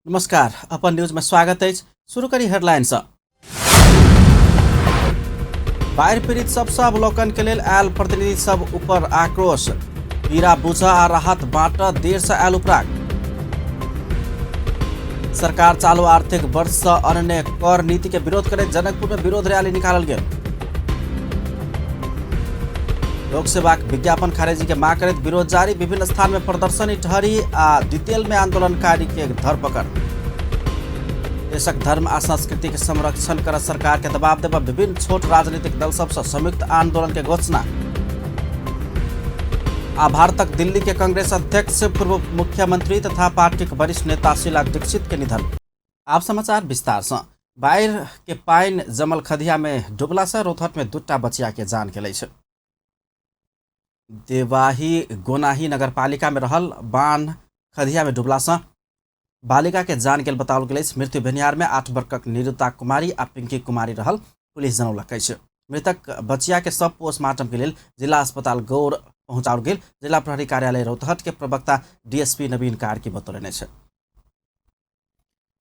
नमस्कार, अपन न्यूज में स्वागत है। शुरू करी हेडलाइंस। बाढ़ि पीड़ित सबसँ अवलोकन के लेल आयल प्रतिनिधि सब ऊपर आक्रोश। पीड़ा बुझ आ राहत बाट देर से आयल उपराग। सरकार चालू आर्थिक वर्ष से अन्य कर नीति के विरोध करे जनकपुर में विरोध रैली निकालल गेल। लोक सेवा विज्ञापन खारेजी के मांग करते विरोध जारी। विभिन्न स्थान में प्रदर्शनी ठहरी आ डिटेल में आंदोलनकारी के धरपकड़। देशक धर्म आ संस्कृति के संरक्षण कर सरकार के दबाव देव विभिन्न छोट राजनीतिक दल सबसे संयुक्त आंदोलन के घोषणा। आ भारतक दिल्ली के कांग्रेस अध्यक्ष पूर्व मुख्यमंत्री तथा पार्टी के वरिष्ठ नेता शीला दीक्षित के निधन। आप समाचार विस्तार से। बाढ़ के पाइन जमल खदिया में डूबला से रोहतट में दूटा बचिया के जान गेलै छै। देवाही गोनाही नगरपालिका में रहल बान खदिया में डूबला से बालिका के जान गेल बताओल गेल। मृत्यु भेनिहार में 8 वर्षक निरुता कुमारी आ पिंकी कुमारी रहल पुलिस जनौलक अछि। मृतक बचिया के सब पोस्टमार्टम के लेल जिला अस्पताल गौर पहुंचाओल गेल। जिला प्रहरी कार्यालय रोहतट के प्रवक्ता डीएसपी नवीन कार्की बतौलनि अछि।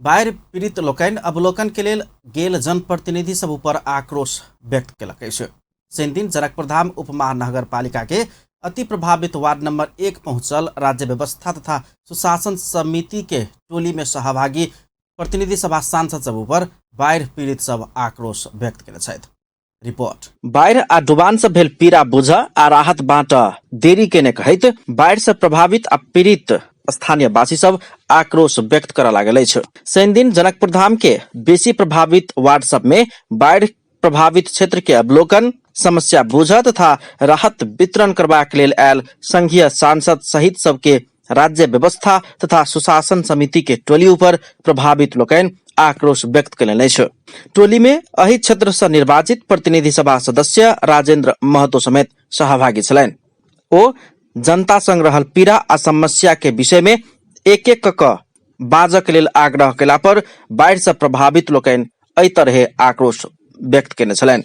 बाढ़ि पीड़ित लोकनि अवलोकन के लेल गेल जनप्रतिनिधि सब ऊपर आक्रोश व्यक्त केलक अछि। शनि दिन जनकपुर धाम उप महानगर पालिका के अति प्रभावित वार्ड नंबर 1 पहुंचल राज्य व्यवस्था तथा सुशासन समिति के टोली में सहभागी प्रतिनिधि सभा सांसद सब ऊपर बाढ़ि पीड़ित सब आक्रोश व्यक्त केने छथि। रिपोर्ट। बाढ़ि आ डुबान से भेल पीड़ा बुझ आ राहत बाट देरी केने कहैत बाढ़ि से प्रभावित आ पीड़ित स्थानीय वासी सब आक्रोश व्यक्त करऽ लागल अछि। शनि दिन जनकपुर धाम के बेसी प्रभावित वार्ड सब में बाढ़ि प्रभावित क्षेत्र के अवलोकन, समस्या बुझ तथा राहत वितरण करबाक लेल आयल संघीय सांसद सहित सबके राज्य व्यवस्था तथा सुशासन समिति के टोली ऊपर प्रभावित लोकनि आक्रोश व्यक्त कयलनि अछि। टोली में एहि क्षेत्र से निर्वाचित प्रतिनिधि सभा सदस्य राजेंद्र महतो समेत सहभागी छलनि। ओ जनता संग रहल पीड़ा आ समस्या के विषय में एक एक क बाजक लेल आग्रह केला पर बाढ़ि से प्रभावित लोकनि एहि तरहे आक्रोश व्यक्त केने छलनि।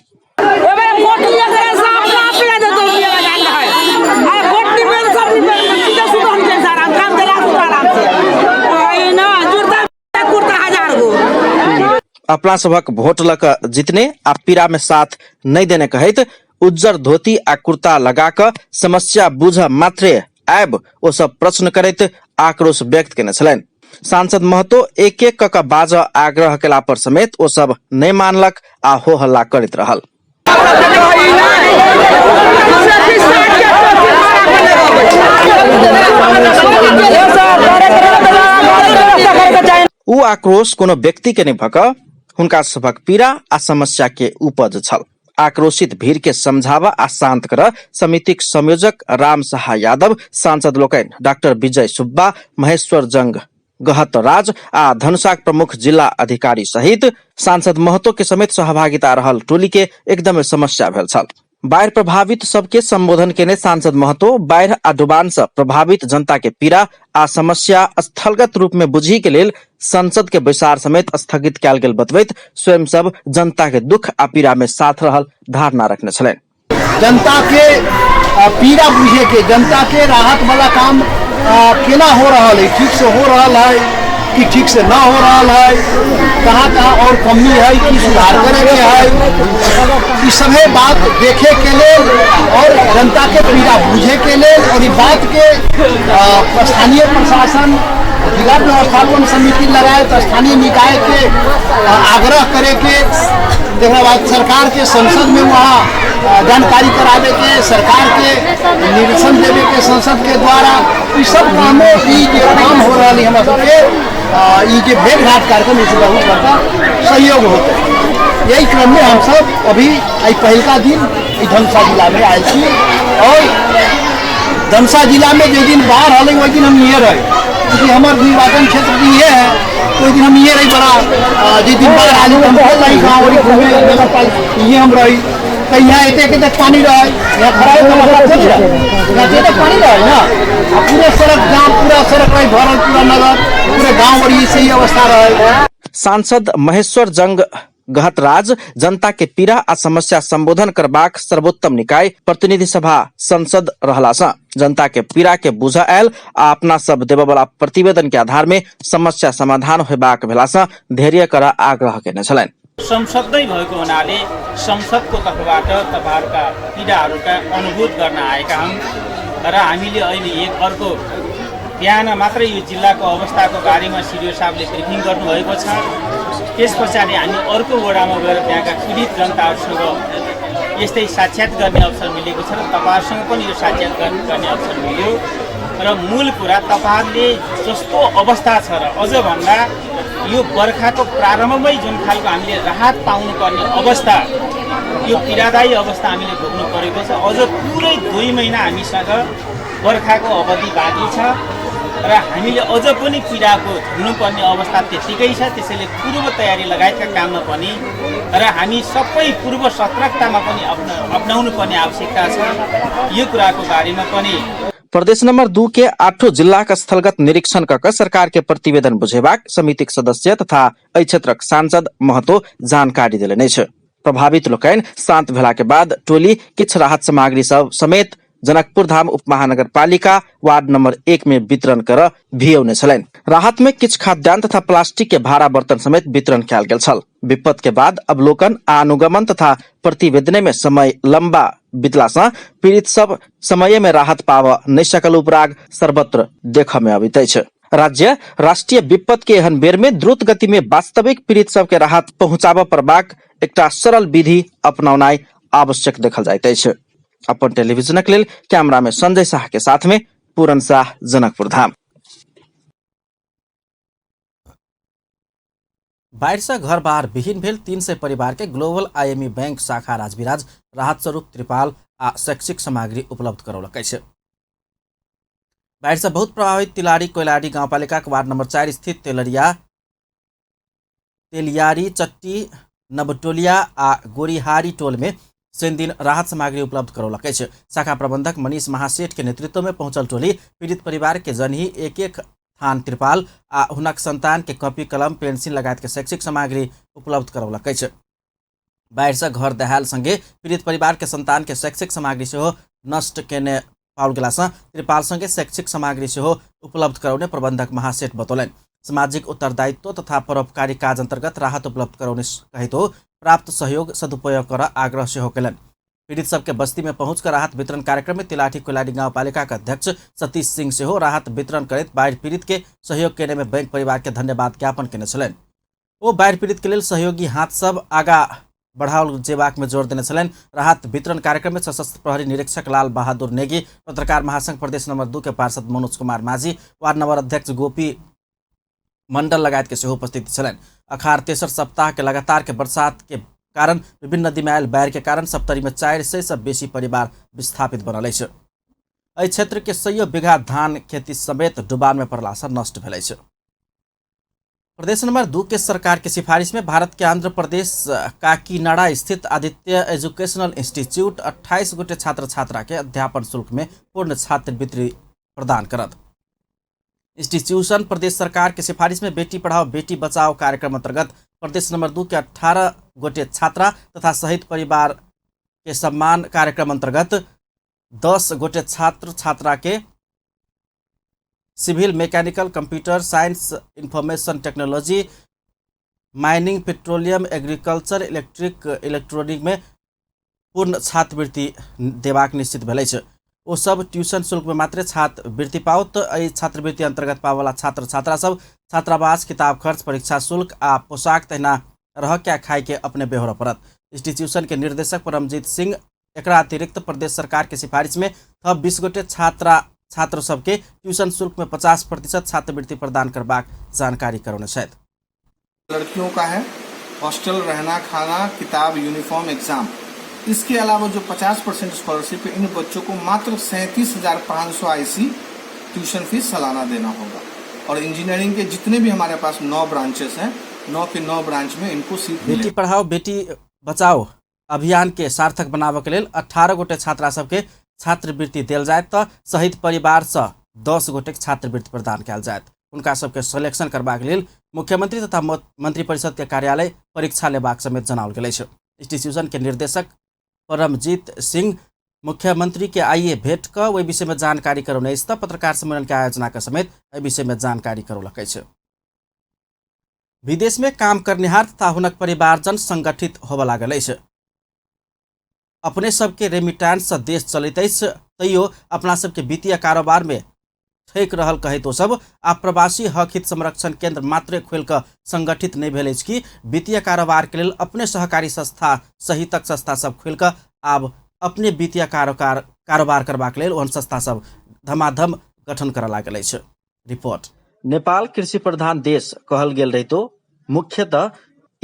अपना सबक वोट लक जितने आ पीड़ा में साथ नहीं देने कहैत उज्जर धोती आ कुर्ता लगा क समस्या बुझ मात्रे आब ओ सब प्रश्न करैत आक्रोश व्यक्त केने छलनि। सांसद महतो एक एक क बाज आग्रह केला पर समेत ओ सब नहीं मानलक आ हो हल्ला करैत रहल। उ आक्रोश कोनो व्यक्ति के नहीं भक हुनका सबक पीड़ा आ समस्या के उपज छल। आक्रोशित भीड़ के समझावा आ शांत कर समितिक संयोजक राम सहा यादव, सांसद लोकनि डॉक्टर विजय सुब्बा, महेश्वर जंग गहत राज आ धनुषाक प्रमुख जिला अधिकारी सहित सांसद महतो के समेत सहभागिता रहल टोली के एकदम समस्या भेल छल। बाढ़ि प्रभावित सबके संबोधन केने सांसद महतो बाढ़ि आ डुबान से प्रभावित जनता के पीड़ा आ समस्या स्थलगत रूप में बुझी के लेल संसद के बैसार समेत स्थगित कयल गेल बतबैत स्वयं सब जनता के दुख आ पीड़ा में साथ रहल धारणा रखने छलनि। जनता के पीड़ा बुझे के, जनता के राहत वाला काम केना हो रहा है, ठीक से हो रहा है कि ठीक से ना हो रहा है, कहाँ कहाँ और कमी है कि सुधार करे के है, इस सभी बात देखे के लिए और जनता के पीड़ा बुझे के लिए और इस बात के स्थानीय प्रशासन जिला व्यवस्थापन समिति लगाए तो स्थानीय निकाय के आग्रह करे के, बाद सरकार के संसद में वहाँ जानकारी करावे के, सरकार के निरीक्षण देवे के संसद के द्वारा इस सब कामों की जो काम हो रहा है हमारे सबके भेंट घाट कार्यक्रम इससे बहुत बड़का सहयोग होते हैं। यही क्रम में हम सब अभी पहलका दिन धनुषा जिला में आए थी और धनुषा जिला में जिस दिन बाढ़ हल वही दिन हम ये रहे, क्योंकि हमारे निर्वाचन क्षेत्र भी ये है, कोई दिन हम ये रही बड़ा जिस दिन बाढ़ आलू हम बहुत रही गाँव घूमे ये हम रही कहीं यहाँ एक तक पानी रहे, यहाँ खड़ा तक पानी रहे ना, पूरे सड़क गाँव पूरा सड़क रही भरल, पूरा नगर पूरे गाँव और इसे ही अवस्था रहे। सांसद महेश्वर जंग गहत राज जनता के पीड़ा आ समस्या संबोधन करबाक सर्वोत्तम निकाय प्रतिनिधि सभा संसद रहलासँ जनता के पीड़ा के बुझ आयल आ अपना सब देबय वाला प्रतिवेदन के आधार में समस्या समाधान होबाक भेलासँ धैर्य कर आग्रह केने छलनि। संसद नै भएको हुनाले संसदको तर्फबाट तपाईहरुका पीडाहरुका अनुभूत गर्न आएका हौं र हामीले अहिले एक अर्को बिहान मात्रै यो जिल्लाको अवस्थाको बारेमा सिडिओ साहबले ब्रिफिङ गर्नुभएको छ। त्यसपछाडि हामी अर्को वडामा गएर त्यहाँका पीडित जनताहरुसँग यस्तै साक्षात गर्ने अवसर मिलेको छ र तपाईहरुसँग पनि यो साक्षात गर्ने अवसर मिल्यो र मूल कुरा तपाईहरुले जस्तो अवस्था छ र अझ भन्दा यो बर्खाको प्रारम्भमै जुन खालको हामीले राहत पाउनुपर्ने अवस्था, यो पीडादायी अवस्था हामीले भोग्नु परेको छ। अझ पुरै 2 महिना हामीसँग बर्खाको अवधि बाँकी छ र हामीले अझ पनि पीडाको झेल्नुपर्ने अवस्था त्यतिकै छ। त्यसैले पूर्व तयारी लगायतका काममा पनि र हामी सबै पूर्व सतर्कतामा पनि अपनाउनु पर्ने आवश्यकता छ। यो कुराको बारेमा पनि प्रदेश नंबर 2 के 8 जिला का स्थलगत निरीक्षण कऽ सरकार के प्रतिवेदन बुझेबाक समितिक सदस्य तथा एहि क्षेत्रक सांसद महतो जानकारी देलनि अछि। प्रभावित लोकनि शांत भेला के बाद टोली किछ राहत सामग्री सब समेत जनकपुर धाम उपमहानगरपालिका वार्ड नंबर 1 में वितरण कर भियौने छलनि। राहत में किछ खाद्यान्न तथा प्लास्टिक के भाड़ा बर्तन समेत वितरण कयल गेल छल। विपद के बाद अवलोकन अनुगमन तथा प्रतिवेदन में समय लंबा बितलासँ पीड़ित सब समय में राहत पाव नहि सकल उपराग सर्वत्र देख में अबित अछि। राज्य राष्ट्रीय विपद के एहन बेर में द्रुत गति में वास्तविक पीड़ित सबके राहत पहुंचाब परबाक एकटा सरल विधि अपनाउनाइ आवश्यक देखल जाइत अछि। अपन टेलीविजनक लेल कैमरा में संजय शाह के साथ में पूरन शाह, जनकपुर धाम। बाढ़ से घर बाहर विहीन भेल 300 परिवार के ग्लोबल आईएमई बैंक शाखा राजविराज राहत स्वरूप त्रिपाल आ शैक्षिक सामग्री उपलब्ध करौलक अछि। बाढ़ से बहुत प्रभावित तिलारी कोइलाडी गाउँपालिका वार्ड नंबर 4 स्थित तेलियारी चट्टी नवटोलिया आ गोरीहारी टोल में शनि दिन राहत सामग्री उपलब्ध करौलक अछि। शाखा प्रबंधक मनीष महासेठ के नेतृत्व में पहुंचल टोली पीड़ित परिवार के जनही एक थान त्रिपाल आ हुनक संतान के कॉपी कलम पेंसिल लगायत के शैक्षिक सामग्री उपलब्ध करौलक अछि। बाढ़ से घर दहाल संगे पीड़ित परिवार के संतान के शैक्षिक सामग्री सेहो नष्ट केने पाओल गेलासँ त्रिपाल संगे शैक्षिक सामग्री सेहो उपलब्ध कराउने प्रबंधक महासेठ बतौलनि। सामाजिक उत्तरदायित्व तथा परोपकारी कार्य अंतर्गत राहत उपलब्ध कराउने कहित प्राप्त सहयोग सदुपयोग कर आग्रह सेहो केलनि। पीड़ित सबके बस्ती में पहुंचकर राहत वितरण कार्यक्रम में तिलाठी कोइलाडी गाउँपालिका का अध्यक्ष सतीश सिंह सेहो राहत वितरण करैत बाढ़ पीड़ित के सहयोग केने में बैंक परिवार के धन्यवाद ज्ञापन केने छलनि। ओ बाढ़ पीड़ित के लेल सहयोगी हाथ सब आगा बढ़ाओल जेबाक में जोर देने छलनि। राहत वितरण कार्यक्रम में सशस्त्र प्रहरी निरीक्षक लाल बहादुर नेगी, पत्रकार महासंघ प्रदेश नंबर 2 के पार्षद मनोज कुमार माझी, वार्ड नंबर अध्यक्ष गोपी मंडल लगायत के सेहो उपस्थिति छलनि। अखाड़ तेसर सप्ताह के लगातार के बरसात के कारण विभिन्न नदी में आयल बाढ़ के कारण सप्तरी में 400 से बेसी परिवार विस्थापित बनल अछि। एहि क्षेत्र के 100 बीघा धान खेती समेत डुबान में पड़ला से नष्ट भेल अछि। प्रदेश नंबर 2 के सरकार के सिफारिश में भारत के आंध्र प्रदेश काकीनाडा स्थित आदित्य एजुकेशनल इंस्टीट्यूट 28 गोटे छात्र छात्रा के अध्यापन शुल्क में पूर्ण छात्रवृत्ति प्रदान करत। इंस्टीट्यूशन प्रदेश सरकार के सिफारिश में बेटी पढ़ाओ बेटी बचाओ कार्यक्रम अंतर्गत प्रदेश नंबर 2 के 18 गोटे छात्रा तथा शहीद परिवार के सम्मान कार्यक्रम अंतर्गत 10 गोटे छात्र छात्रा के civil, mechanical, computer science, information technology, mining, petroleum, agriculture, electronic में पूर्ण छात्रवृत्ति देबाक निश्चित भेल अछि। ओ सब ट्यूशन शुल्क में मात्र छात्रवृत्ति पाओत। एहि छात्रवृत्ति अंतर्गत पावला छात्र छात्रा सब छात्रावास, किताब खर्च, परीक्षा शुल्क आ पोशाक तहिना रह क्या खाए के अपने बेहोर पड़त। इंस्टीट्यूशन के निर्देशक परमजीत सिंह एकरा अतिरिक्त प्रदेश सरकार के सिफारिश में थप 20 गोटे छात्र सबके ट्यूशन शुल्क में 50% छात्रवृत्ति प्रदान करबाक जानकारी करौने छथि। लड़कियों का है हॉस्टल, रहना, खाना, किताब, यूनिफॉर्म, एग्जाम। इसके अलावा जो 50% स्कॉलरशिप है, इन बच्चों को मात्र 37,500 आईसी ट्यूशन फीस सालाना देना होगा। और इंजीनियरिंग के जितने भी हमारे पास 9 ब्रांचेस हैं, 9 के 9 ब्रांच में इनको सीट बेटी पढ़ाओ बेटी बचाओ अभियान के सार्थक बनाबे के लेल 18 गोटे छात्रा सबके छात्रवृत्ति देल जाए तो शहीद परिवार से 10 गोटे छात्रवृत्ति प्रदान कयल जाए। उनका सबके सिलेक्शन करबाक लेल मुख्यमंत्री तथा मंत्री परिषद के कार्यालय परीक्षा लेबाक समेत जनाओल गेल अछि। इंस्टीट्यूशन के निर्देशक परमजीत सिंह मुख्यमंत्री के आइए भेंट कर ओहि विषय में जानकारी करौने त पत्रकार सम्मेलन के आयोजना के समेत एहि विषय में जानकारी करौलक अछि। विदेश में काम करनिहार तथा हुनक परिवारजन संगठित होबऽ लागल अछि। अपने सबके रेमिटेंस से देश चलैत अछि, तैयो अपना सबके वित्तीय कारोबार में ठेक रहल कहे तो सब आ प्रवासी हक हित संरक्षण केंद्र मात्रे खोल कर संगठित नहीं भेल अछि कि वित्तीय कारोबार के लेल अपने सहकारी संस्था सहितक संस्था सब खोल कर आब अपने वित्तीय कारोबार करबाक लेल ओहन संस्था सब धमाधम गठन करऽ लागल अछि। रिपोर्ट। नेपाल कृषि प्रधान देश कहल गेल रहितो मुख्यतः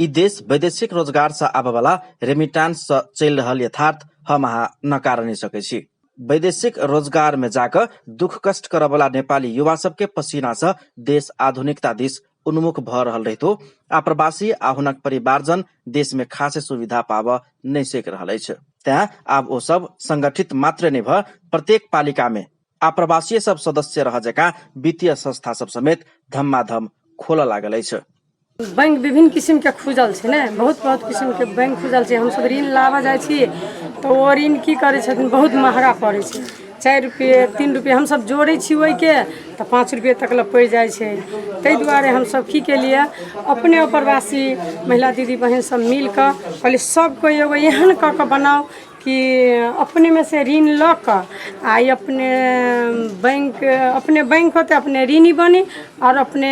ई देश वैदेशिक रोजगार से आबे वाला रेमिटेंस से चल रहल यथार्थ हम अहाँ नकार नहीं सकै छी। वैदेशिक रोजगार में जाकर दुख कष्ट करऽ वाला नेपाली युवा सबके पसीना से देश आधुनिकता दिस उन्मुख भ रहल रहितो आ प्रवासी आ हुनक परिवारजन देश में खासे सुविधा पाबऽ नहीं सक रहल अछि। तैं आब ओ सब संगठित मात्र नहीं भ प्रत्येक पालिका में आप्रवासी सब सदस्य रह जका वित्तीय संस्था सब समेत धमाधम खोलऽ लागल अछि। बैंक विभिन्न किस्म के खुजल छै ने, बहुत किस्म के बैंक खुजल छै। हम सब ऋण लाबऽ जाइ छी तो ओ ऋण की करे छथिन, बहुत महंगा पड़े छै। 4 रुपये 3 रुपये हम सब जोड़े छी ओइ के तो 5 रुपये तक ल पड़ जाय छै। तै दुआरे हम सब की केलिए अपने प्रवासी महिला दीदी बहन सब मिल कर कहलिए सबको एगो एहन क के बनाओ कि अपने में से ऋण ल कर आ अपने बैंक होते अपने ऋणी बनी और अपने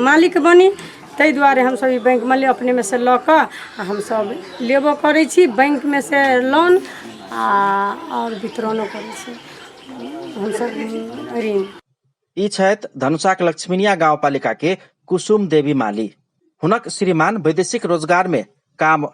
मालिक बनी। तै दुआरे हम सब बैंक में अपने में से ल कर हम सब लेबो करे छी बैंक में से लोन और वितरणो करे छी हम सब ऋण। ई छथि धनुषाक लक्ष्मीनिया गाउँपालिका के कुसुम देवी माली। हुनक श्रीमान वैदेशिक रोजगार में काम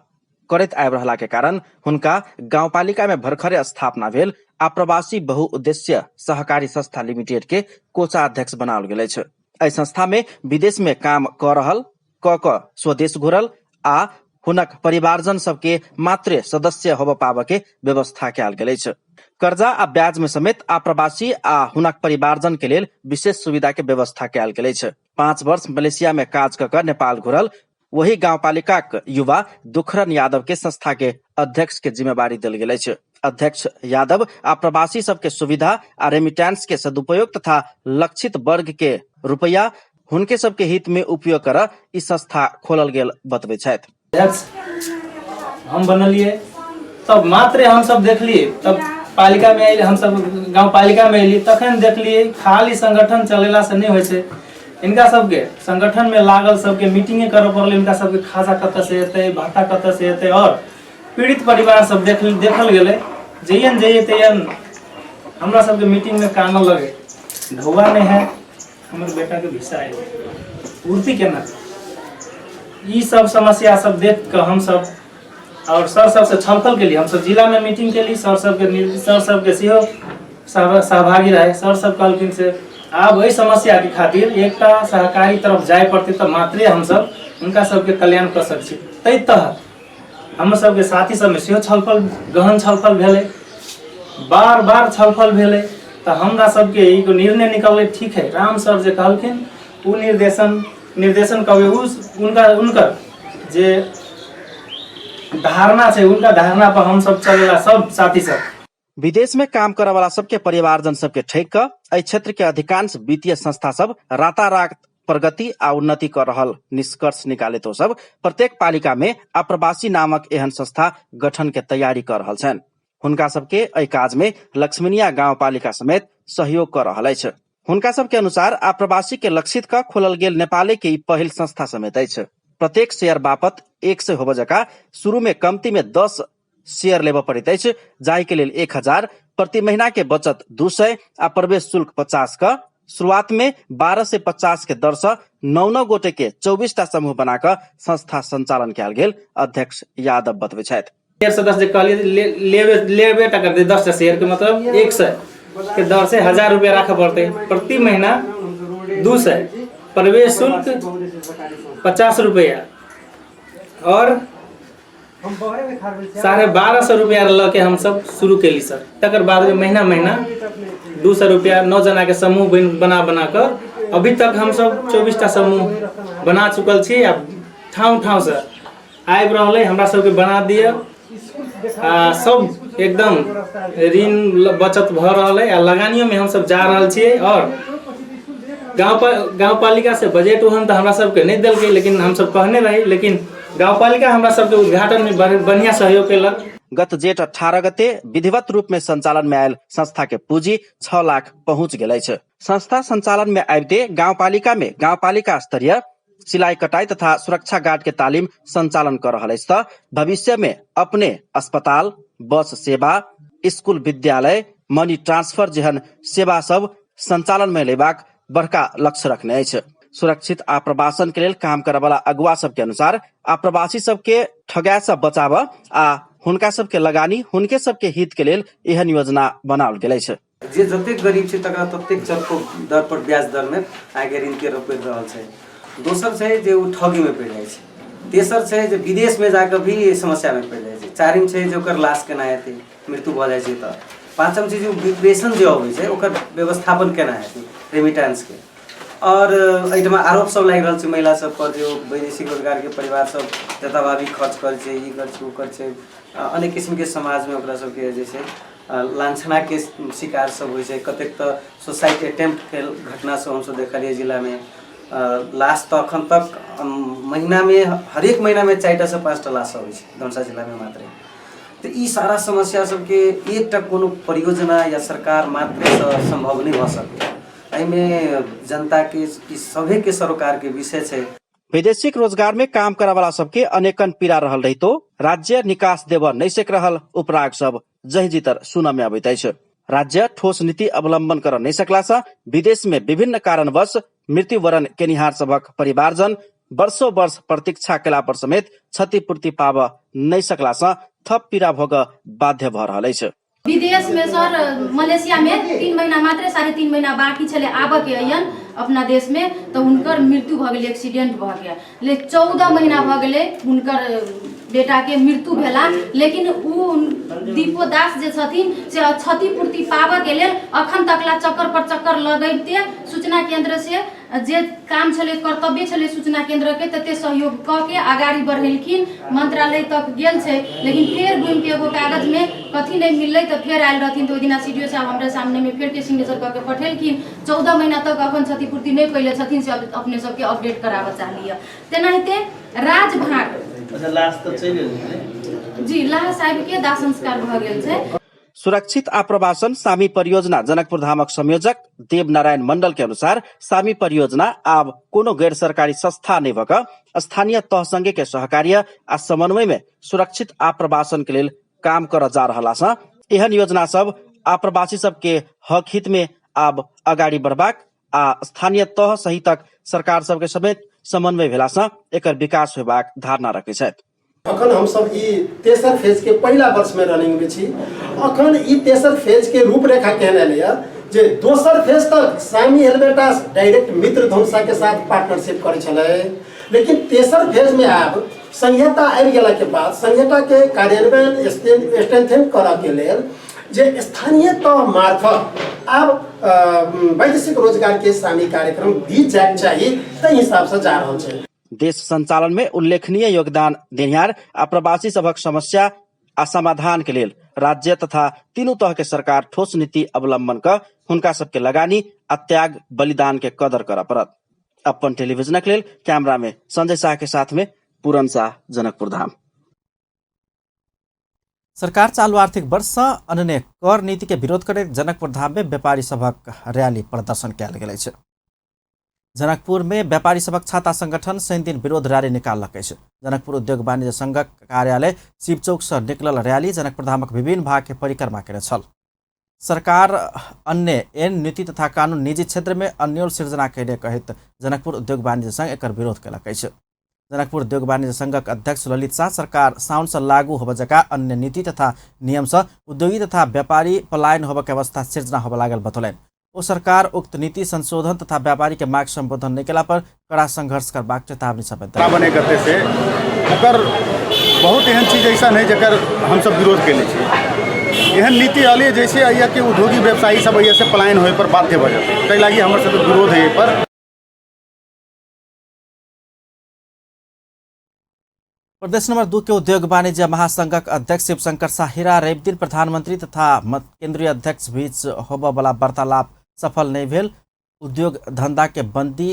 करैत आबि रहला के कारण हुनका गाउँपालिका में भरखरे स्थापना भेल आप्रवासी बहुउद्देश्य सहकारी संस्था लिमिटेड के कोषाध्यक्ष बनाओल गेल अछि। एहि संस्था में विदेश में काम क रहल क स्वदेश घुरल आ हुनक परिवारजन सबके मात्र सदस्य होबऽ पाबऽ के व्यवस्था कयल गेल अछि। कर्जा आ ब्याज में समेत आप्रवासी आ हुनक परिवारजन के लेल विशेष सुविधा के व्यवस्था कयल गेल अछि। 5 वर्ष मलेशिया में काज क नेपाल घुरल वही गाउँपालिका युवा दुखरन यादव के संस्था के अध्यक्ष के जिम्मेवारी देल गेल अछि। अध्यक्ष यादव आप्रवासी सबके सुविधा आ रेमिटेंस के सदुपयोग तथा लक्षित वर्ग के रुपया हुनके सबके हित में उपयोग कर ई संस्था खोलल गेल बतबै छथि। अध्यक्ष हम बनलिए तब मात्र हम सब देखलिए, तब पालिका में आइल हम सब गाँव पालिका में अइली तखन देखलिए खाली संगठन चलेला से नहीं होय छै। इनका सबके संगठन में लागल सबके मीटिंगे करऽ पड़ले। इनका सबके खासा कत से एतै, भाता कत से एतै और पीड़ित परिवार सब देखल गेलै। जइयन तैयन हमरा सबके मीटिंग में कान लगे ढौआ नहीं है, हमर बेटा के भिसा है पूर्ति केना। ई सब समस्या सब देख कर हम सब और सर सबसे छलफल के लिए हम सब जिला में मीटिंग के लिए सर सबके सेहो सहभागी रहे। सर सब कहलखिन से आब एहि समस्या के खातिर एकटा सहकारी तरफ जाय पड़ते तो मात्रे हम सब उनका सबके कल्याण कर सकै छी। तै तहत हम सबके साथी सब में सेहो छलफल गहन छलफल भेलै, बार छलफल भेलै तो हमरा सबके एगो निर्णय निकललै। ठीक है, राम सर जे कहलखिन उ निर्देशन कवे उनकर जे धारणा छै उनका धारणा पर हम सब चलेला सब साथी सब। विदेश में काम करे वाला सबके परिवारजन सबके ठेक कर एहि क्षेत्र के अधिकांश वित्तीय संस्था सब रातारात प्रगति आ उन्नति कर रहल निष्कर्ष निकाले तो सब प्रत्येक पालिका में आप्रवासी नामक एहन संस्था गठन के तैयारी कर रहल छन्। हुनका सबके एहि काज में लक्ष्मीनिया गाउँपालिका समेत सहयोग कर रहल अछि। हुनका सबके अनुसार आप्रवासी के लक्षित क खोलल गेल नेपाले के ई पहिल संस्था समेत अछि। प्रत्येक शेयर बापत 100 होबऽ जका शुरू में कमती में 10 शेयर लेबऽ पड़ैत अछि, जाहि के लेल 1000 प्रति महीना के बचत 200 आ प्रवेश शुल्क 50 का शुरुआत में 12 से 50 के दर से 9 गोटे के 24 टा समूह बनाकर संस्था संचालन कयल गेल अध्यक्ष यादव बतबै छथि। शेयर सदस्य कहलिए लेबे टा करते 10 शेयर के मतलब 100 के दर से 1000 रुपया रखा पड़ते, प्रति महीना 200 प्रवेश शुल्क 50 रुपया और 1250 रुपया ल के हम सब शुरू केली सर। तकर बाद में महीना 200 रुपया 9 जना के समूह बना कर अभी तक हम सब 24टा समूह बना चुकल छी। अब ठाउँ से आबि रहल है, हमरा सबके बना दिए। सब एकदम ऋण बचत भ रहल है, लगानियों में हम सब जा रहल छियै। और गाँव पालिका से बजट ओहन तो हमरा सबके नहीं देलकै, लेकिन हम सब कहने रही, लेकिन गाँव पालिका हमरा सबके उद्घाटन में बढ़िया सहयोग केलक। गत जेठ 18 गते विधिवत रूप में संचालन में आयल संस्था के पूंजी 6 लाख पहुंच गेल अछि। संस्था संचालन में आबिते गाउँपालिका में गाउँपालिका स्तरीय सिलाई कटाई तथा सुरक्षा गार्ड के तालीम संचालन कर रहल अछि। भविष्य में अपने अस्पताल, बस सेवा, स्कूल, विद्यालय, मनी ट्रांसफर जेहन सेवा सब संचालन में लेबाक बड़का लक्ष्य रखने अछि। सुरक्षित आप्रवासन के लेल काम करय वाला अगुवा सबके अनुसार आप्रवासी सबके ठगाय से बचाव आ हुनका सबके लगानी हुनके सबके हित के लेल एहन योजना बनाओल गेल अछि। जे जतेक गरीब छै तकरा ततेक चरको दर पर ब्याज दर में आगे ऋण के रोपि रहल छै। दोसर छै जे ओ ठगी में पड़ि जाइ छै। तेसर छै जे विदेश में जाकर भी समस्या में पड़ि जाइ छै। चारिम छै जे ओकर लाश केना हेतै, मृत्यु भ जाइ छै त। पाँचम छै जे वेतन जे अबै छै ओकर व्यवस्थापन केना हेतै, रेमिटेंस के। और एहिठमा आरोप सब लागि रहल छै महिला सब पर, जो वैदेशिक रोजगार के परिवार सब जताभावी खर्च करे छै, ई करे छै, ओ करे छै। अनेक किस्म के समाज में ओकरा सबके जे छै लांछना के शिकार सब होइ छै। कतेक तो सुसाइड अटेम्प्ट के घटना सब हमसब देखलिए जिला में। लाश तो अखन तक महीना में हरेक महीना में 4टा से 5टा लाश होइ छै धनुषा जिला में मात्र। तो ई सारा समस्या सबके एकटा कोनो परियोजना या सरकार मात्र से संभव नहीं भ सकै। एहिमें जनता के सभे के सरोकार के विषय छै। वैदेशिक रोजगार में काम करे वाला सबके अनेकन पीड़ा रहल रही तो राज्य निकास देव नहीं सक रहल उपराग सब जहिजीतर सुन में अबैत अछि। राज्य ठोस नीति अवलंबन कर नहीं सकला से विदेश में विभिन्न कारणवश मृत्युवरण केनिहार सबक परिवारजन वर्षों वर्ष प्रतीक्षा केला पर समेत क्षतिपूर्ति पाव नहीं सकला से थप पीड़ा भोग बाध्य भ रहल अछि। विदेश में सर मलेशिया में 3 महीना मात्र 3.5 महीना बाकी छले आबऽ के अयन अपना देश में, तो हुनकर मृत्यु भ गेलै, एक्सीडेंट भ गेल। ले 14 महीना भ गेलै हुनकर बेटा के मृत्यु भेला, लेकिन उ दीपो दास जे छथिन से क्षतिपूर्ति पाबऽ के लेल अखन तकला चक्कर पर चक्कर लगैते सूचना केंद्र से जे काम छले, कर्तव्य छले सूचना केंद्र के तते सहयोग क के आगाड़ी बढ़ेलखिन। मंत्रालय तक गेल छै, लेकिन फिर घूम के एगो कागज में कथी नहीं मिललै तो फिर आयल रहथिन। तो ओहि दिना सीडीओ साहब हमरा सामने में फिर के सिग्नेचर क के पठेलखिन। 14 महीना तक अखन क्षतिपूर्ति नहीं पहिले छथिन से अपने सबके अपडेट कराबऽ चाहलिए। तेनाहिते राजभाट लाश तो चलि गेल जी, लाश आबि के दाह संस्कार भ गेल छै। सुरक्षित आप्रवासन सामी परियोजना जनकपुर धामक संयोजक देव नारायण मंडल के अनुसार सामी परियोजना आब कोनो गैर सरकारी संस्था नहीं भक स्थानीय तह संगे के सहकार्य आ समन्वय में सुरक्षित आप्रवासन के लेल काम कर जा रहला सा एहन योजना सब आप्रवासी सब के हक हित में आब अगाडि बढ़बाक आ स्थानीय तह सहितक सरकार सब के समेत समन्वय भेला सा एकर विकास होबाक धारणा रखै छथि। अखन हम सब ई तेसर फेज के पहला वर्ष में रनिंग में छी। अखन ई तेसर फेज के रूपरेखा केहन एलैया जे दोसर फेज तक सामी हेलमेटास डायरेक्ट मित्र धनुषा के साथ पार्टनरशिप करे छलै, लेकिन तेसर फेज में आब संहिता आबि गेला के बाद संहिता के कार्यान्वयन स्ट्रेंथन करऽ के लेल जे स्थानीय तह मार्फत आब वैदेशिक रोजगार के सामी कार्यक्रम दी जाए चाहिए, ताहि हिसाब से जा रहल छै। देश संचालन में उल्लेखनीय योगदान देनिहार आ प्रवासी सबक समस्या आ समाधान के लेल राज्य तथा तीनों तह के सरकार ठोस नीति अवलंबन कर हुनका सबके लगानी आ त्याग बलिदान के कदर कर पड़त। अपन टेलीविजन के लेल कैमरा में संजय शाह के साथ में पूरन शाह, जनकपुर धाम। सरकार चालू आर्थिक वर्ष अन्य कर नीति के विरोध करैत जनकपुर धाम में व्यापारी सबक रैली प्रदर्शन कयल गेल अछि। जनकपुर में व्यापारी सबक छाता संगठन शनि दिन विरोध रैली निकाललक अछि। जनकपुर उद्योग वाणिज्य संघक कार्यालय शिव चौक से निकलल रैली जनकपुर धामक विभिन्न भाग के परिक्रमा केने छल। सरकार अन्य एन नीति तथा कानून निजी क्षेत्र में अन्यल सृजना कैले कहैत जनकपुर उद्योग वाणिज्य संघ एकर विरोध कयलक अछि। जनकपुर उद्योग वाणिज्य संघक अध्यक्ष ललित शाह सरकार साउन से लागू होबे जका अन्य नीति तथा नियम से उद्योगी तथा व्यापारी पलायन होबे के अवस्था सृजना होबे लागल बतौलनि। ओ सरकार उक्त नीति संशोधन तथा व्यापारी के मांग संबोधन नहीं केला पर कड़ा संघर्ष करबाक चेतावनी समेत बने करते से ओकर बहुत एहन चीज ऐसा है जकर हम सब विरोध केले छी। एहन नीति अलिए जैसे अइया के उद्योगी व्यवसायी सब अइया से पलायन होए पर बाध्य भ जाते, ताहि लागी हमर सब विरोध है पर। प्रदेश नंबर 2 के उद्योग वाणिज्य महासंघक अध्यक्ष शिवशंकर साहिरा रवि दिन प्रधानमंत्री तथा केंद्रीय अध्यक्ष बीच होबयवला वार्तालाप सफल नहीं भेल। उद्योग धंधा के बंदी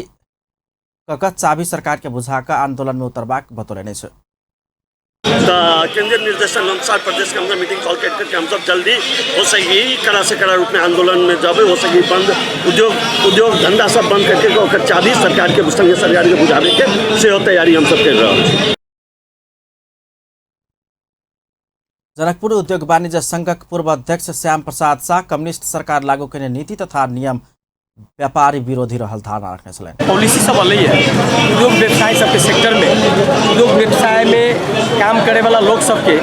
कक चाबी सरकार के बुझाकर आंदोलन में उतरबाक बतौलनि छै। केंद्रीय निर्देशन अनुसार प्रदेश के अंदर मीटिंग कॉल करके हम सब जल्दी हो सके कड़ा से कड़ा रूप में आंदोलन में जब हो सके बंद उद्योग धंधा सब बंद करके ओकर चाबी सरकार के संगे सरकार के बुझावे के से तैयारी हम सब कर रहे हैं। जनकपुर उद्योग वाणिज्य संघक पूर्व अध्यक्ष श्याम प्रसाद शाह कम्युनिस्ट सरकार लागू करने नीति तथा नियम व्यापारी विरोधी रहल धारणा रखने छलनि। पॉलिसी सब अलग है उद्योग व्यवसाय सबके सेक्टर में उद्योग व्यवसाय में काम करे वाला लोग सबके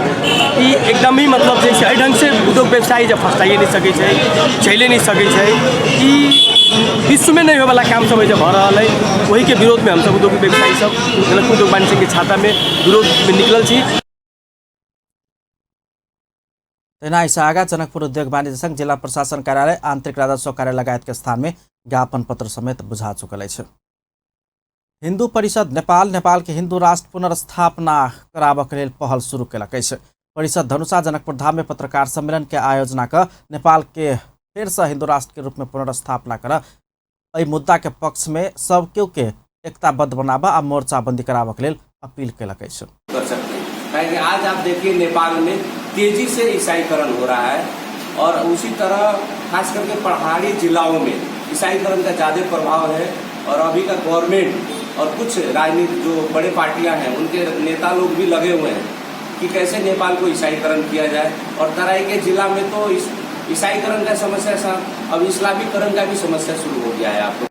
ई एकदम ही मतलब जैसे एहि ढंग से उद्योग व्यवसाय जब फस्टाइए नहीं सकै छै चले नहीं सकै छै ई विश्व में नहीं होवाला काम सब जब भ रहल है वही के विरोध में हम सब उद्योग व्यवसायी सब जनकपुर उद्योग वाणिज्य संघ के छाता में विरोध में निकलल छी। तेना इससे आगा जनकपुर उद्योग वाणिज्य संघ जिला प्रशासन कार्यालय आंतरिक राजस्व कार्यालय लगायत के स्थान में ज्ञापन पत्र समेत बुझा चुकल है। हिंदू परिषद नेपाल के हिंदू राष्ट्र पुनर्स्थापना कराबक लेल पहल शुरू कयलक अछि। परिषद धनुषा जनकपुर धाम में पत्रकार सम्मेलन के आयोजना कर नेपाल के फिर से हिंदू राष्ट्र के रूप में पुनर्स्थापना कर एहि मुद्दा के पक्ष में सब केहू के एकताबद्ध बनाबा आ मोर्चाबंदी कराबक लेल अपील कयलक अछि। कि आज आप देखिए नेपाल में तेजी से ईसाईकरण हो रहा है और उसी तरह खास करके पहाड़ी जिलाओं में ईसाईकरण का ज़्यादा प्रभाव है और अभी का गवर्नमेंट और कुछ राजनीतिक जो बड़े पार्टियां हैं उनके नेता लोग भी लगे हुए हैं कि कैसे नेपाल को ईसाईकरण किया जाए। और तराई के जिला में तो ईसाईकरण का समस्या अब इस्लामीकरण का भी समस्या शुरू हो गया है। आपको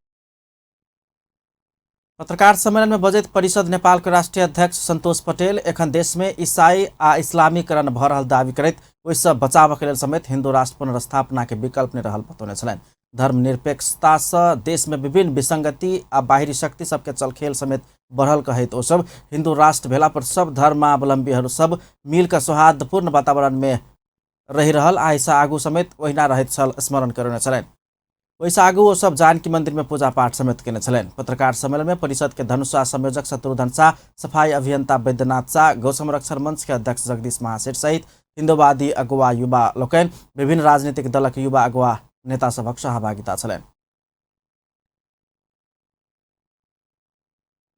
पत्रकार सम्मेलन में बजैत परिषद नेपाल के राष्ट्रीय अध्यक्ष संतोष पटेल एखन देश में ईसाई आ इस्लामीकरण भ रहल दावी करैत ओहिसँ बचावक लेल समेत हिंदू राष्ट्र पुनर्स्थापना के विकल्प नहि रहल बतौने छलनि। धर्मनिरपेक्षता से देश में विभिन्न विसंगति आ बाहरी शक्ति सबके चलखेल समेत बढ़ल कहैत ओ सब हिंदू राष्ट्र भेला पर सब धर्मावलंबीहरू सब मिलकर सौहार्दपूर्ण वातावरण में रहि रहल आ ऐसा आगू समेत ओहिना रहैत छल स्मरण करने छलनि। वैसे आगू वो सब जानकी मंदिर में पूजा पाठ समेत केने छलनि। पत्रकार सम्मेलन में परिषद के धनुषा संयोजक शत्रुघ्न शाह, सफाई अभियंता वैद्यनाथ शाह, गौ संरक्षण मंच के अध्यक्ष जगदीश महासेठ सहित हिंदूवादी अगुवा युवा लोकनि विभिन्न राजनीतिक दलक युवा अगुवा नेता सभक सहभागिता छलनि।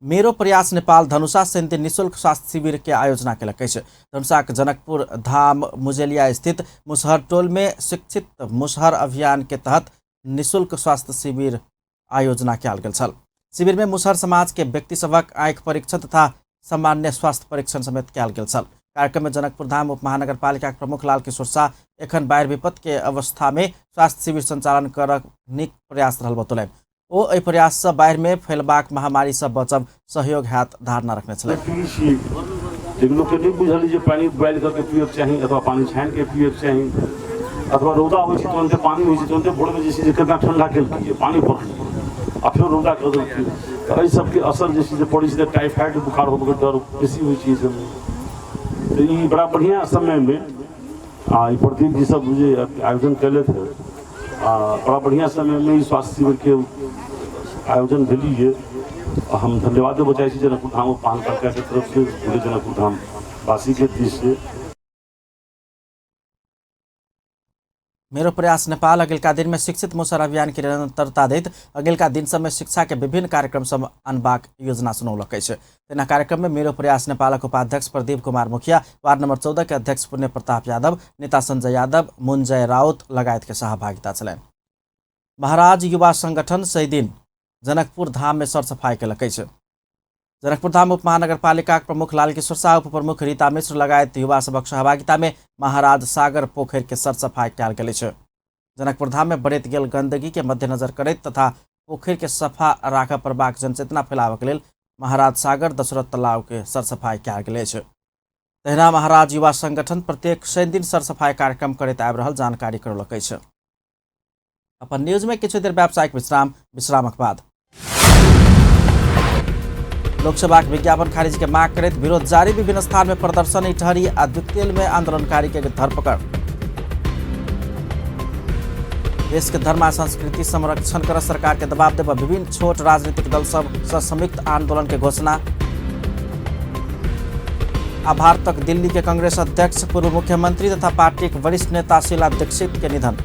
मेरो प्रयास नेपाल धनुषा सैन्य निःशुल्क स्वास्थ्य शिविर के आयोजना कयलक अछि। धनुषा के जनकपुर धाम मुजेलिया स्थित मुसहर टोल में शिक्षित मुसहर अभियान के तहत निःशुल्क स्वास्थ्य शिविर आयोजना कयल गेल छल। शिविर में मुसहर समाज के व्यक्ति सभक आँखि परीक्षण तथा सामान्य स्वास्थ्य परीक्षण समेत कयल गेल छल। कार्यक्रम में जनकपुर धाम उप महानगरपालिका के प्रमुख लाल किशोर शाह एखन बाढ़ि विपत्ति के अवस्था में स्वास्थ्य शिविर संचालन करक नीक प्रयास रहल बतौलनि। ओ एहि प्रयास से बाढ़ि में फैलबाक महामारी से बचब सहयोग हैत धारणा रखने छलनि। लोग नहीं बुझल जे पानी बॉइल करके पियब चाही अथवा पानी छानि के पियब चाही अथवा रौदा होइ छै तुरंते पानी होइ छै तुरंते भोर में जैसे कितना ठंडा केल किए पानी पड़ल आ फिर रौदा कर देल तो एहि सबके असर जैसे पड़ै छै टाइफाइड बुखार होबे के डर बेसी होइ छै। सब तो ये बड़ा बढ़िया समय में ई प्रदीप जी सब जे आयोजन कैले थे बड़ा बढ़िया समय में स्वास्थ्य शिविर के आयोजन भेली है। हम धन्यवाद देना चाहे जनकपुर धाम महानगरपालिका के तरफ से पूरे जनकपुर धाम वासी के दिश से। मेरो प्रयास नेपाल अगिलका दिन में शिक्षित मुसहर अभियान की निरंतरता दैत अगिलका दिन सब में शिक्षा के विभिन्न कार्यक्रम सब अनबाक योजना सुनौलक अछि। तेना कार्यक्रम में मेरो प्रयास नेपालक उपाध्यक्ष प्रदीप कुमार मुखिया, वार्ड नंबर 14 के अध्यक्ष पुण्य प्रताप यादव, नेता संजय यादव, मुंजय राउत लगायत के सहभागिता छलनि। महाराज युवा संगठन सही दिन जनकपुर धाम में सरसफाई कयलक अछि। जनकपुर धाम उप महानगरपालिका प्रमुख लाल किशोर शाह, उप प्रमुख रीता मिश्र लगायत युवा सभक सहभागिता में महाराज सागर पोखर के सरसफाई कयल गेल अछि। जनकपुर धाम में बढ़ैत गेल गंदगी के मद्देनजर करैत तथा पोखर के सफा राखऽ पड़बाक जनचेतना फैलावक लेल महाराज सागर दशरथ तालाब के सरसफाई कयल गेल अछि। तहिना महाराज युवा संगठन प्रत्येक शनि दिन सरसफाई कार्यक्रम करैत आबि रहल जानकारी करौलक अछि। अपन न्यूज में किछु देर व्यावसायिक विश्रामक बाद लोकसभा के विज्ञापन खारिज के मांग करैत विरोध जारी, विभिन्न स्थान में प्रदर्शन इटहरी आ दुक्तेल में आंदोलनकारी के धरपकड़। देश के धर्म आ संस्कृति संरक्षण कर सरकार के दबाव देव विभिन्न छोट राजनीतिक दल सब संयुक्त आंदोलन के घोषणा। आभार तक दिल्ली के कांग्रेस अध्यक्ष पूर्व मुख्यमंत्री तथा पार्टी के वरिष्ठ नेता शीला दीक्षित के निधन।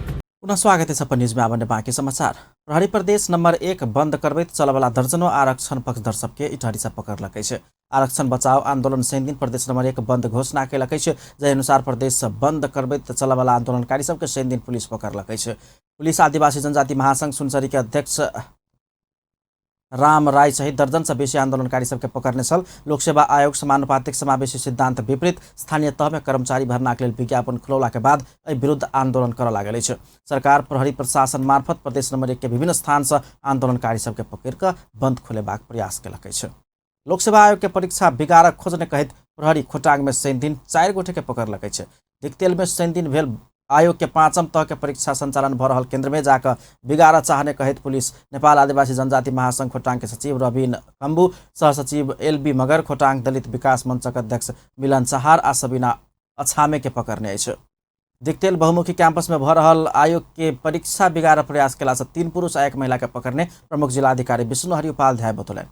पुनः स्वागत है सपन न्यूज में। आबने बाँकी समाचार। प्रहरी प्रदेश नंबर 1 बंद करबैत चलवाला दर्जनों आरक्षण पक्षधर सबके इटहरी से पकड़लकै छै। आरक्षण बचाओ आंदोलन शनि दिन प्रदेश नंबर 1 बंद घोषणा केलकै छै। जै अनुसार प्रदेश बंद करबैत चलवाला आंदोलनकारी सबके शनि दिन पुलिस पकड़लकै छै। पुलिस आदिवासी जनजाति महासंघ सुनसरी के अध्यक्ष राम राय सहित दर्जन से बेसी आंदोलनकारी सबके पकड़ने छल। लोकसेवा आयोग समानुपातिक समावेशी सिद्धांत विपरीत स्थानीय तह में कर्मचारी भरना के लिए विज्ञापन खुलौला के बाद एहि विरुद्ध आंदोलन कर लागल अछि। सरकार प्रहरी प्रशासन मार्फत प्रदेश नंबर 1 के विभिन्न स्थान से आंदोलनकारी सबके पकड़ कर बंद खोलेबाक प्रयास केलकै छै। लोकसेवा आयोग के परीक्षा बिगाड़ खोजने कहत प्रहरी खोटांग में शनि दिन 4 गोटे के पकड़लकै छै। दिक्तेल में शनि दिन भेल आयोग के 5म तह के परीक्षा संचालन भ रहल केंद्र में जाकर बिगाड़ चाहने कहत पुलिस नेपाल आदिवासी जनजाति महासंघ खोटांग के सचिव रविन कम्बू, सहसचिव एलबी मगर, खोटांग दलित विकास मंचक अध्यक्ष मिलन चहार आ सबीना अछामे के पकड़ने अछि। दिक्तेल बहुमुखी कैंपस में भ रहल आयोग के परीक्षा बिगाड़ प्रयास केला से 3 पुरुष आ 1 महिला के पकड़ने प्रमुख जिलाधिकारी विष्णुहरि उपाध्याय बतौलनि।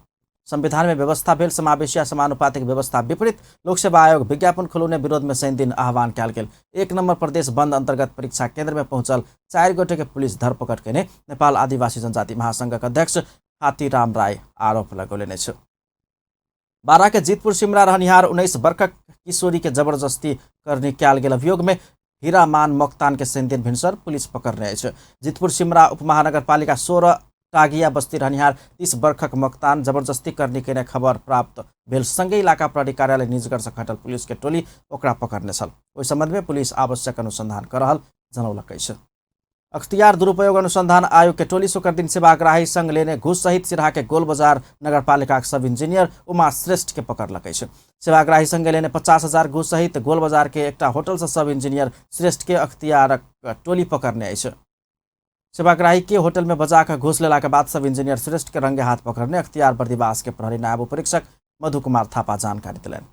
संविधान में व्यवस्था भेल समावेशी आ समानुपातिक व्यवस्था विपरीत लोकसेवा आयोग विज्ञापन खुलौने विरोध में शनि दिन आह्वान कयल गेल। 1 नंबर प्रदेश बंद अंतर्गत परीक्षा केंद्र में पहुंचल 4 गोटे के पुलिस धरपकड़ केने नेपाल आदिवासी जनजाति महासंघक अध्यक्ष हाथीराम राय आरोप लगौलनि अछि। बारा के जीतपुर सिमरा रहनिहार 19 वर्षक किशोरी के जबरदस्ती करने कयल गेल अभियोग में हीरामान मोक्तान के शनि दिन भिनसर पुलिस पकड़ने अछि। जीतपुर सिमरा उपमहानगरपालिका 16 टागिया बस्ती रहनिहार 30 वर्षक मोक्तान जबरदस्ती करने के खबर प्राप्त भेल संगे इलाका प्रहरी कार्यालय निजगढ़ से खटल पुलिस के टोली ओकरा पकड़ने छल। ओहि संबंध में पुलिस आवश्यक अनुसंधान कर रहल जनौलकै छै। अख्तियार दुरुपयोग अनुसंधान आयोग के टोली शुक्र दिन सेवाग्राही संघ लेने घूस सहित सिराहा के गोल बाजार नगरपालिका के सब इंजीनियर उमा श्रेष्ठ के पकड़लकै छै। सेवाग्राही संघ लेने 50,000 घूस सहित गोल बाजार के एकटा होटल से सब इंजीनियर श्रेष्ठ के अख्तियारक टोली पकड़ने अछि। सेवाग्राही के होटल में बजाकर घूस लेला के बाद सब इंजीनियर श्रेष्ठ के रंगे हाथ पकड़ने अख्तियार बर्दिवास के प्रहरी नायब उपरीक्षक मधु कुमार थापा जानकारी दिलनि।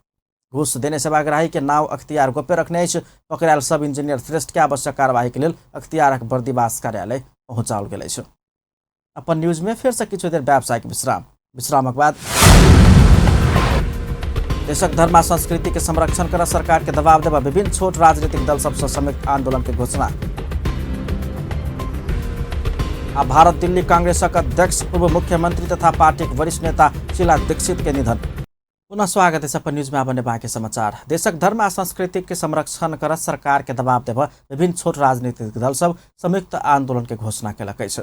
घूस देने सेवाग्राही के नाव अख्तियार गोप्य रखने अछि। पकड़ायल सब इंजीनियर श्रेष्ठ के आवश्यक कार्यवाही के लिए अख्तियारक बर्दिवास कार्यालय पहुंचाओल गेल अछि। अपन न्यूज में फिर से किछु देर व्यावसायिक विश्रामक बाद देशक धर्म आ संस्कृति के संरक्षण कर सरकार के दबाव देवा विभिन्न छोट राजनीतिक दल सबसे संयुक्त आंदोलन के घोषणा। आ भारत दिल्ली कांग्रेसक अध्यक्ष पूर्व मुख्यमंत्री तथा पार्टी के वरिष्ठ नेता शीला दीक्षित के निधन। पुनः स्वागत है सपन न्यूज में। आबने बाँकी समाचार। देशक धर्म आ संस्कृति के संरक्षण कर सरकार के दबाव देवा विभिन्न छोट राजनीतिक दल सब संयुक्त आंदोलन के घोषणा केलकै छै।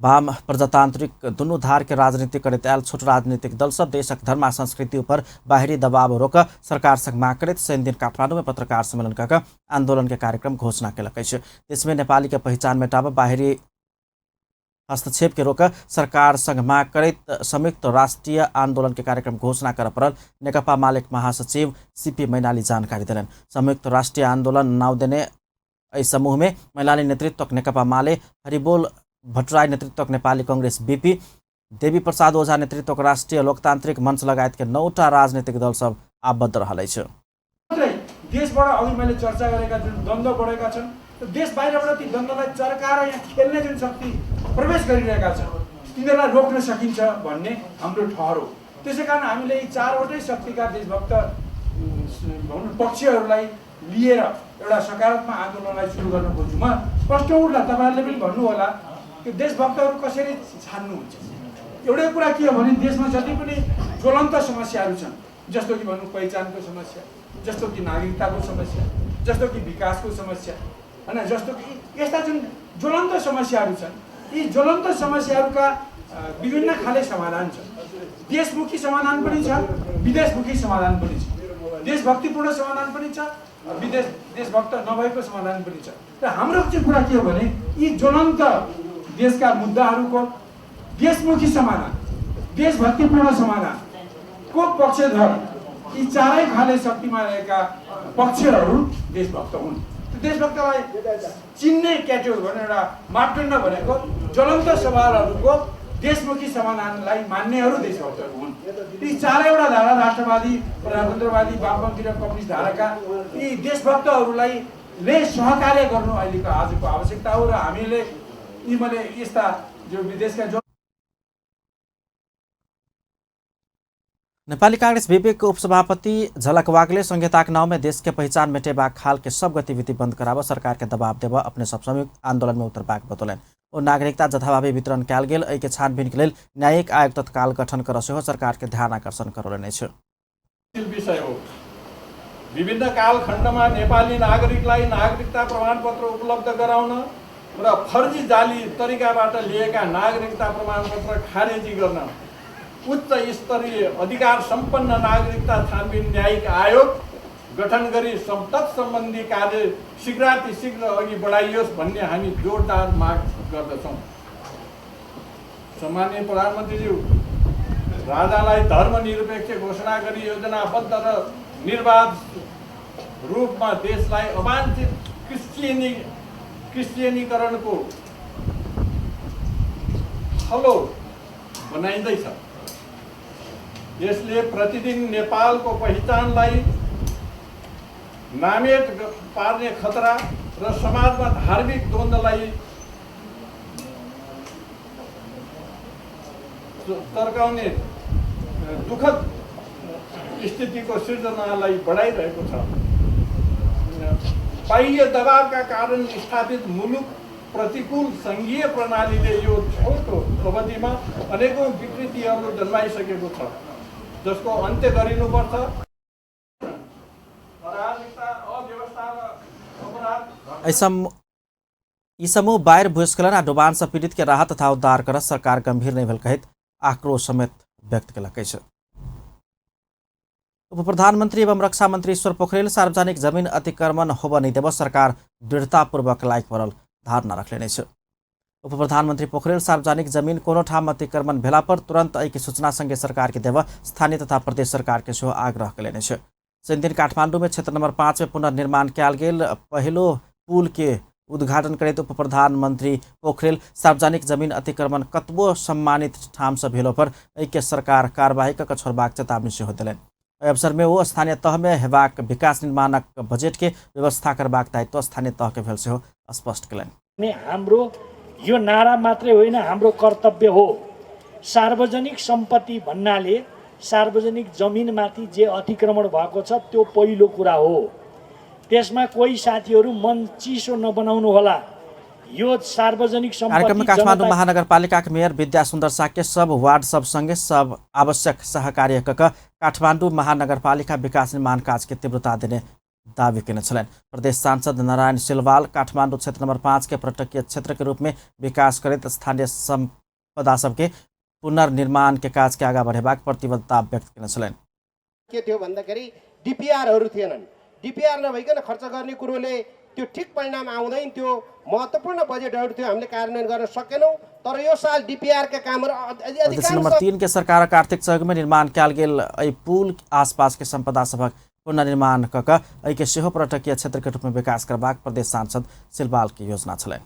वाम प्रजातांत्रिक दुनू धार के राजनीति करैत आयल छोट राजनीतिक दल सब देशक धर्म आ संस्कृति पर बाहरी दबाव रोक सरकार संग मांग करैत शनि दिन काठमांडू में पत्रकार सम्मेलन कर आंदोलन के कार्यक्रम घोषणा केलकै छै। देश में नेपाली के पहचान मेटाब बाहरी हस्तक्षेप के रोक सरकार संग मांग करैत संयुक्त राष्ट्रीय आंदोलन के कार्यक्रम घोषणा कर पड़ल नेकपा माले महासचिव सीपी मैनाली जानकारी दिलनि। संयुक्त राष्ट्रीय आंदोलन नाव देने एहि समूह में मैनाली नेतृत्वक नेकपा माले, हरिबोल भट्टराई नेतृत्वक नेपाली कांग्रेस बीपी, देवी प्रसाद ओझा नेतृत्वक राष्ट्रीय लोकतांत्रिक मंच लगायत के 9टा राजनीतिक दल सब आबद्ध रहल अछि। देशबाट अघि मैले चर्चा गरेका जुन द्वन्द्व बढेका छन्, देश बाहिरबाट ती द्वन्द्वलाई चर्काएर यहाँ खेल्ने जुन शक्ति प्रवेश गरिरहेका छन् तिनीहरूलाई रोक्न सकिन्छ भन्ने हाम्रो ठहर हो। त्यसैकारण हामीले यी 4वटै शक्तिका देशभक्त पक्षहरूलाई लिएर एउटा सकारात्मक आन्दोलनलाई सुरु गर्न खोज्छौँ। म प्रश्न उठ्ला, तपाईँहरूले पनि भन्नु होला कि देशभक्तहरू कसरी छान्नुहुन्छ। एउटै कुरा के हो भने देशमा जति पनि ज्वलन्त समस्याहरू छन्, जस्तो कि भनौँ पहिचानको समस्या, जस्तो कि नागरिकताको समस्या, जस्तो कि विकासको समस्या, हैन, जस्तो कि यस्ता जुन ज्वलन्त समस्याहरू छन्, यी ज्वलन्त समस्याहरूका विभिन्न खाले समाधान छ। देशमुखी समाधान पनि छ, विदेशमुखी समाधान पनि छ, देशभक्तिपूर्ण समाधान पनि छ, देशभक्त नभएको समाधान पनि छ। र हाम्रो चाहिँ कुरा के हो भने यी ज्वलन्त देशका मुद्दाहरूको देशमुखी समाधान, देशभक्तिपूर्ण समाधानको पक्षधर यी 4 खाले शक्तिमा रहेका पक्षहरू देशभक्त हुन्। देशभक्तलाई चिन्ने क्याटेगोरी भने एउटा मापदण्ड भनेको ज्वलन्त सवालहरूको देशमुखी समाधानलाई मान्नेहरू देशभक्तहरू हुन्। यी 4वटा धारा राष्ट्रवादी, प्रजातन्त्रवादी, वामपन्थी र कम्युनिस्ट धाराका यी देशभक्तहरूलाई सहकार्य गर्नु अहिलेको आजको आवश्यकता हो। र हामीले यी मैले यस्ता जो विदेशका नेपाली कांग्रेस बीपी के उपसभापति झलक वाग्ले संहिताक नाव में देश के पहचान मेटेबा खाल के सब गतिविधि बंद कराव सरकार के दबाव देव अपने सब संयुक्त आंदोलन में उतरबाक बतौलन। ओ नागरिकता जथाभावी वितरण कयल गेल एहि के छानबीन के लेल न्यायिक आयोग तत्काल गठन कर सेहो सरकार के ध्यान आकर्षण करौलने छ। विषय हो विभिन्न कालखण्डमा नेपाली नागरिकलाई नागरिकता प्रमाणपत्र उपलब्ध गराउन र फर्जी जाली तरिकाबाट लिएका नागरिकता प्रमाणपत्र खारेजी गर्न उच्च स्तरीय अधिकार सम्पन्न नागरिकता छानबिन न्यायिक आयोग गठन गरी तत्सम्बन्धी कार्य शीघ्रातिशीघ्र अघि बढाइयोस् भन्ने हामी जोरदार माग गर्दछौँ। सम्माननीय प्रधानमन्त्रीज्यू, राजालाई धर्मनिरपेक्ष घोषणा गरी योजनाबद्ध र निर्वाध रूपमा देशलाई अवांछित क्रिस्चियनीकरणको थलो बनाइँदैछ। यसले प्रतिदिन नेपालको पहिचानलाई नामेट पार्ने खतरा र समाजमा धार्मिक द्वन्द्वलाई तर्काउने दुःखद स्थितिको सिर्जनालाई बढाइरहेको छ। बाह्य दबावका कारण स्थापित मुलुक प्रतिकूल सङ्घीय प्रणालीले यो छोटो अवधिमा अनेकौं विकृतिहरू जन्माइसकेको छ, जसको अन्त्य गरिनुपर्छ। यी समूह बाढ़ भूस्खलन आ डुबान से पीड़ित के राहत तथा उद्धार कर सरकार गंभीर नहीं भेल कहित आक्रोश समेत व्यक्त कयलक अछि। उप प्रधानमंत्री एवं रक्षा मंत्री ईश्वर पोखरेल सार्वजनिक जमीन अतिक्रमण होबऽ नहीं देव सरकार दृढ़तापूर्वक लायक पड़ल धारणा रखले छ। उप प्रधानमंत्री पोखरेल सार्वजनिक जमीन कोनो ठाम अतिक्रमण भेला पर तुरंत एहि सूचना संगे सरकार के देव स्थानीय तथा प्रदेश सरकार के सेहो आग्रह कयलनि छ। शनि दिन काठमांडू में क्षेत्र नंबर 5 में पुनर्निर्माण कयल गेल पहिलो पुल के उद्घाटन करैत उप प्रधानमंत्री पोखरेल सार्वजनिक जमीन अतिक्रमण कतबो सम्मानित ठाम से भेलो पर एहि के सरकार कार्यवाही क छोड़बाक चेतावनी सेहो देलनि। एहि अवसर में वो स्थानीय तह में हेबाक विकास निर्माणक बजेट के व्यवस्था करबाक दायित्व स्थानीय तह के भेल सेहो स्पष्ट कयलनि। हाम्रो यो नारा मात्रै होइन, हाम्रो कर्तव्य हो। सार्वजनिक सम्पत्ति भन्नाले सार्वजनिक जमिनमाथि जे अतिक्रमण भएको छ त्यो पहिलो कुरा हो। त्यसमा कोही साथीहरू मन चिसो नबनाउनु होला। यो सार्वजनिक कार्यक्रम में काठमाडौँ महानगरपालिका के मेयर विद्या सुन्दर साक्य सब वार्ड सब संगे सब आवश्यक सहकार्य काठमाडौँ महानगरपालिका विकास निर्माण काज के तीव्रता देने दावी केने छलनि। प्रदेश सांसद नारायण सिलवाल काठमाडौँ क्षेत्र नंबर 5 के पर्यटकीय क्षेत्र के रूप में विकास करैत स्थानीय संपदा सबके पुनर्निर्माण के काज के आगा बढ़ेबाक प्रतिबद्धता व्यक्त केने छलनि। के थियो भन्दाखेरि डीपीआरहरू थिएनन्। डीपीआर नभइकन खर्च गर्ने कुरोले त्यो ठिक परिणाम आउँदैन। त्यो महत्त्वपूर्ण बजेटहरू थियो, हामीले कार्यान्वयन गर्न सकेनौं। तर यो साल डीपीआर का कामहरू प्रदेश नंबर 3 के सरकारक आर्थिक सहयोग में निर्माण कयल गेल एहि पुल आसपास के संपदा सबक पुनर्निर्माण कऽ एहि के सेहो पर्यटकीय क्षेत्र के रूप में विकास करबाक प्रदेश सांसद सिलवाल के योजना छलै।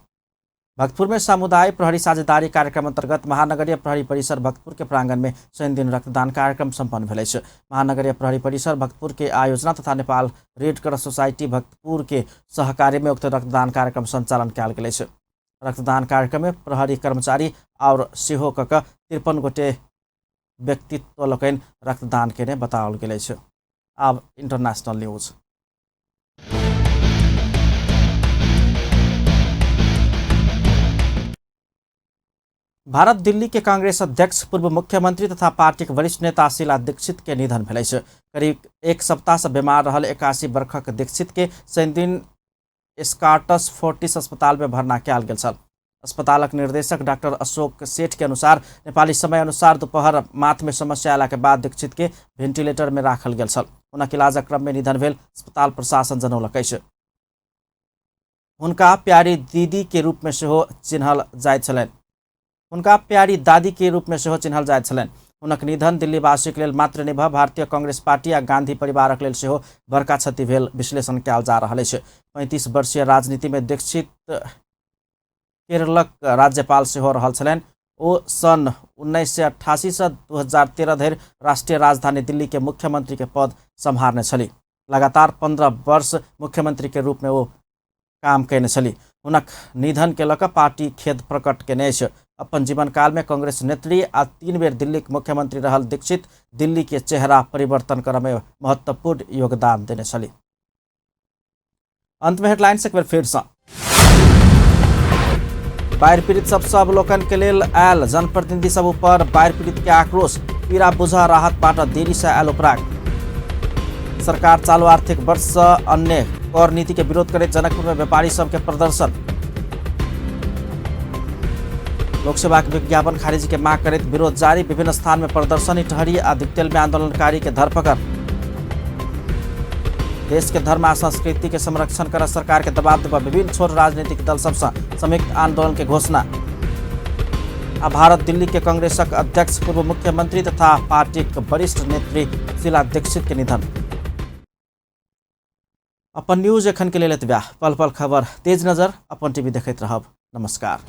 भक्तपुर में सामुदायिक प्रहरी साझेदारी कार्यक्रम अंतर्गत महानगरीय प्रहरी परिसर भक्तपुर के प्रांगण में शनि दिन रक्तदान कार्यक्रम सम्पन्न भेल अछि। महानगरीय प्रहरी परिसर भक्तपुर के आयोजना तथा Nepal red cross society Bhaktapur के सहकार्य में उक्त रक्तदान कार्यक्रम संचालन कयल गेल अछि। रक्तदान कार्यक्रम में प्रहरी कर्मचारी और सेहो कऽ 53 गोटे व्यक्तित्व लोकनि रक्तदान केने बताओल गेल अछि। अब इंटरनेशनल न्यूज। भारत दिल्ली के कांग्रेस अध्यक्ष पूर्व मुख्यमंत्री तथा पार्टी के वरिष्ठ नेता शीला दीक्षित के निधन भेल अछि। करीब एक सप्ताह से बीमार रहल 81 वर्षक दीक्षित के शनि दिन स्कॉटस फोर्टिस अस्पताल में भर्ना कयल गेल छल। अस्पतालक निर्देशक डॉक्टर अशोक सेठ के अनुसार नेपाली समय अनुसार दोपहर माथ में समस्या अयला के बाद दीक्षित के वेंटिलेटर में राखल गेल छल। हुनक इलाजक क्रम में निधन भेल अस्पताल प्रशासन जनौलक अछि। हुनका प्यारी दीदी के रूप में सेहो चिन्हल जाइत छलनि। हुनका प्यारी दादी के रूप में सेहो चिन्हल जाइत छलनि। हुनक निधन दिल्लीवासी के लेल मात्र नहि भारतीय कांग्रेस पार्टी आ गांधी परिवारक लेल सेहो बड़का क्षति भेल विश्लेषण कयल जा रहल अछि। 35 वर्षीय राजनीति में दीक्षित केरलक राज्यपाल सेहो रहल छलनि। ओ सन 1988 से 2013 धरि राष्ट्रीय राजधानी दिल्ली के मुख्यमंत्री के पद सम्हारने छली। लगातार 15 वर्ष मुख्यमंत्री के रूप में वो काम कैने छली। हुनक निधन के लक पार्टी खेद प्रकट केने छ। अपन जीवन काल में कांग्रेस नेत्री आ 3 बेर दिल्ली के मुख्यमंत्री रहल दीक्षित दिल्ली के चेहरा परिवर्तन करे में महत्वपूर्ण योगदान देने छली। अंत में हेडलाइंस एक बार फिर से। बाढ़ पीड़ित सबसे अवलोकन के लेल आयल जनप्रतिनिधि सब ऊपर बाढ़ पीड़ित के आक्रोश, पीड़ा बुझा राहत देरी से आयल उपराग। सरकार चालू आर्थिक वर्ष से अन्य कर नीति के विरोध करे जनकपुर में व्यापारी सब के प्रदर्शन। लोकसभा के विज्ञापन खारिज के मांग करते विरोध जारी, विभिन्न स्थान में प्रदर्शनी ठहरी आ दिक्तेल में आंदोलनकारी के धरपकड़। देश के धर्म आ संस्कृति के संरक्षण कर सरकार के दबाव देवा विभिन्न छोर राजनीतिक दल सब संयुक्त आंदोलन के घोषणा। आ भारत दिल्ली के कांग्रेसक अध्यक्ष पूर्व मुख्यमंत्री तथा पार्टी के वरिष्ठ नेत्री शीला दीक्षित के निधन। अपन न्यूज एखन के लेल एतबा। पल पल खबर तेज नजर अपन टीवी देखैत रहब। नमस्कार।